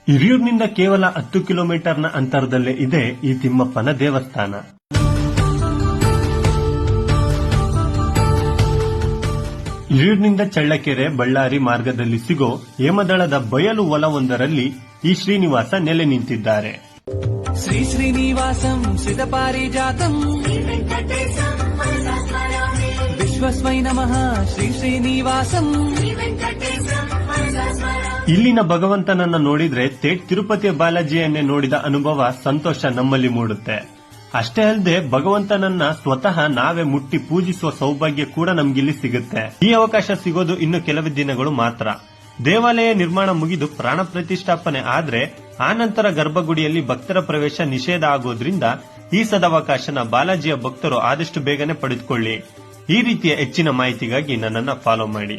ಹಿರಿಯೂರಿನಿಂದ ಕೇವಲ 10 ಕಿಲೋಮೀಟರ್ನ ಅಂತರದಲ್ಲೇ ಇದೆ ಈ ತಿಮ್ಮಪ್ಪನ ದೇವಸ್ಥಾನ. ಹಿರಿಯೂರಿನಿಂದ ಚಳ್ಳಕೆರೆ ಬಳ್ಳಾರಿ ಮಾರ್ಗದಲ್ಲಿ ಸಿಗೋ ಹೇಮದಳದ ಬಯಲು ಹೊಲವೊಂದರಲ್ಲಿ ಈ ಶ್ರೀನಿವಾಸ ನೆಲೆ ನಿಂತಿದ್ದಾರೆ. ಶ್ರೀ ಶ್ರೀನಿವಾಸಂ ಸಿದ್ಧಪಾರಿಜಾತಂ ವಿಶ್ವಸ್ಮೈ ನಮಃ ಶ್ರೀ ಶ್ರೀನಿವಾಸಂ. ಇಲ್ಲಿನ ಭಗವಂತನನ್ನ ನೋಡಿದ್ರೆ ತೇಟ್ ತಿರುಪತಿಯ ಬಾಲಾಜಿಯನ್ನೇ ನೋಡಿದ ಅನುಭವ, ಸಂತೋಷ ನಮ್ಮಲ್ಲಿ ಮೂಡುತ್ತೆ. ಅಷ್ಟೇ ಅಲ್ಲದೆ ಭಗವಂತನನ್ನ ಸ್ವತಃ ನಾವೇ ಮುಟ್ಟಿ ಪೂಜಿಸುವ ಸೌಭಾಗ್ಯ ಕೂಡ ನಮ್ಗಿಲ್ಲಿ ಸಿಗುತ್ತೆ. ಈ ಅವಕಾಶ ಸಿಗೋದು ಇನ್ನು ಕೆಲವೇ ದಿನಗಳು ಮಾತ್ರ. ದೇವಾಲಯ ನಿರ್ಮಾಣ ಮುಗಿದು ಪ್ರಾಣ ಪ್ರತಿಷ್ಠಾಪನೆ ಆದ್ರೆ ಆನಂತರ ಗರ್ಭಗುಡಿಯಲ್ಲಿ ಭಕ್ತರ ಪ್ರವೇಶ ನಿಷೇಧ ಆಗೋದ್ರಿಂದ ಈ ಸದಾವಕಾಶನ ಬಾಲಾಜಿಯ ಭಕ್ತರು ಆದಷ್ಟು ಬೇಗನೆ ಪಡೆದುಕೊಳ್ಳಿ. ಈ ರೀತಿಯ ಹೆಚ್ಚಿನ ಮಾಹಿತಿಗಾಗಿ ನನ್ನನ್ನ ಫಾಲೋ ಮಾಡಿ.